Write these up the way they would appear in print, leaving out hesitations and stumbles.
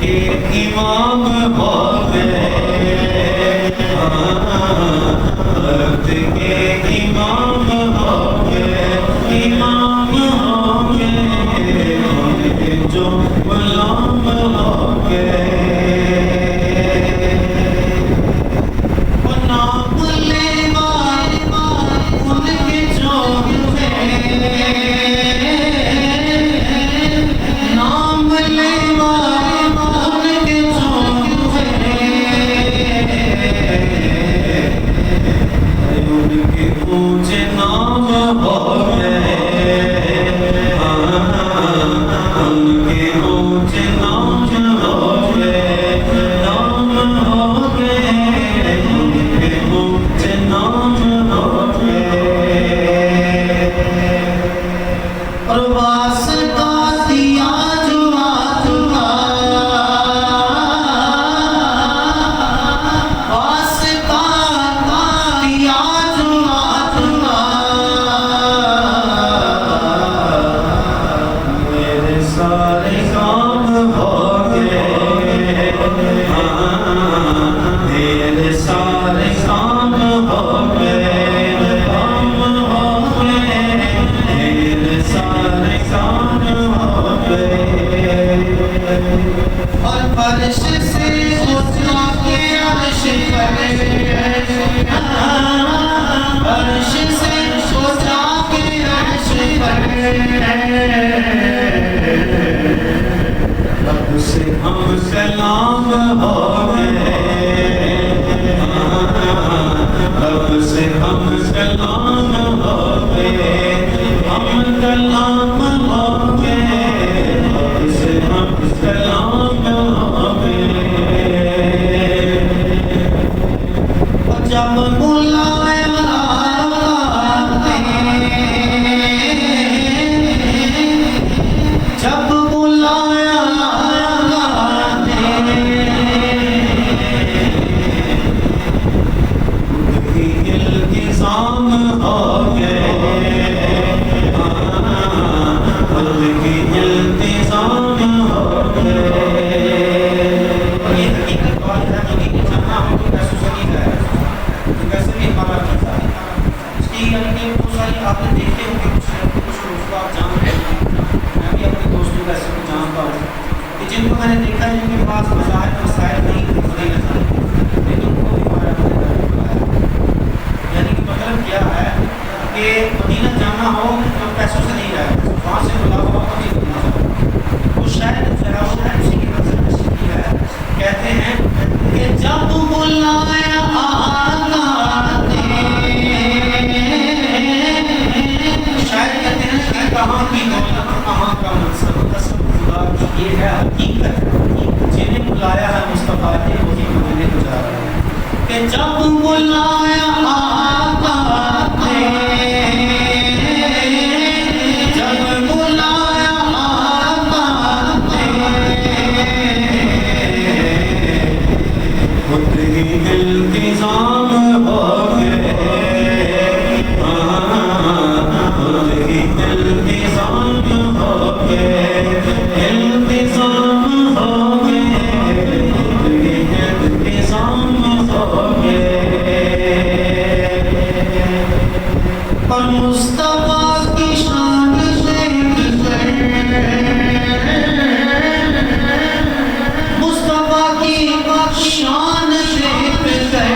کے امام ہو گئے، وقت کے امام ہو گئے، امام ہو گئے، جو غلام ہو گئے۔ رب سے ہم کلام ہو گئے، رب سے ہم کلام ہو گئے، ہم کلام ہو گئے، رب سے ہم کلام ہو گئے۔ جب بلایا آپ نے دیکھے ہوں گے کچھ لوگوں کو آپ جان رہے ہیں، میں بھی اپنے دوستوں کا ایسے کو جانتا ہوں کہ جن کو میں نے دیکھا ہے جن کے پاس مذاہب مسائل نہیں لیکن ان کو بھی ہمارا یعنی کہ مطلب کیا ہے کہ مدینہ جانا ہو تو پیسوں سے نہیں رہے، وہاں سے بلا ہوا کو نہیں بنا ہو، وہ شاید ذرا وہ اسی کی نظر کی ہے، کہتے ہیں کہ جب بلایا کہاں کی دولت کہاں کا منصب قسم خدا کی یہ ہے حقیقت، جنہیں بلایا ہے مصطفیٰ نے وہی مدینے کو جا رہے ہیں کہ جب بلایا آقا نے، جب بلایا آقا نے، خود ہی التزام ہو گئے، التزام ہو گئے، التزام ہو گئے، التزام ہو گئے۔ اور مصطفیٰ کی شان دیکھ کر، مصطفیٰ کی شان دیکھ کر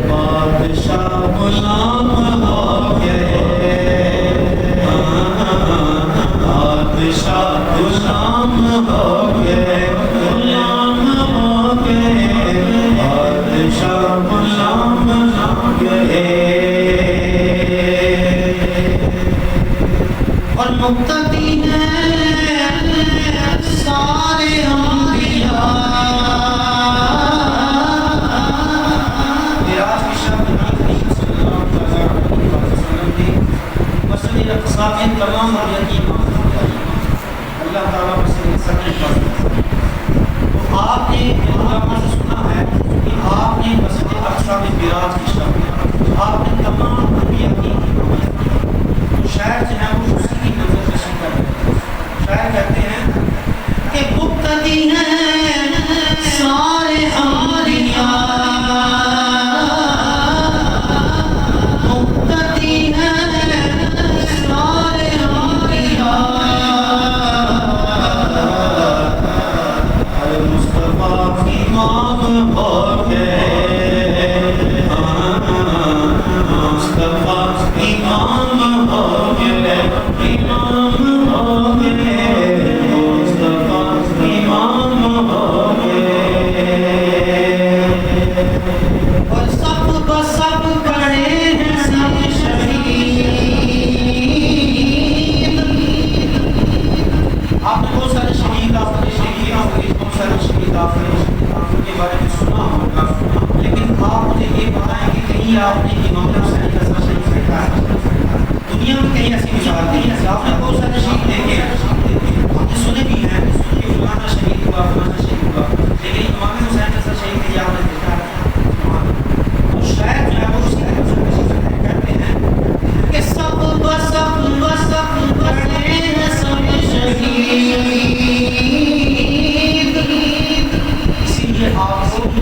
بادشاہ غلام ہو گئے، بادشاہ غلام ہو گئے، غلام ہو گئے، بادشاہ غلام ہو گئے۔ اور مقتدی ہیں سارے انبیاء، تمام اللہ تعالیٰ تو آپ نے علماء سے سنا ہے کہ آپ نے مسجد اقصی میں بیراج کی شب آپ نے تمام انبیاء کی تو شاید جو ہے وہ اسی کی نظر کشی کر رہے ہیں، شاید ہو گئے مصطفیٰ امام ہو گئے اور سب کو سب کھڑے ہیں سب شہید آپ نے بہت سارے شہید آپ کے بارے میں سنا ہوگا لیکن آپ مجھے یہ بتائیں کہ کہیں آپ نے امام حسین کا سر شہید دیکھا ہے دنیا میں کہیں ایسی مثال نہیں ہے آپ نے بہت سارے شہید دیکھے ہم نے سنے بھی ہیں کہ فلانا شہید ہوا فلانا شہید ہوا لیکن امام حسین کا سر شہید کیا آپ نے دیکھا ہے تو شاید جو ہے وہ اسی طرح کہتے ہیں کہ سب کھڑے ہیں سب شہید اسی لیے آپ کو جو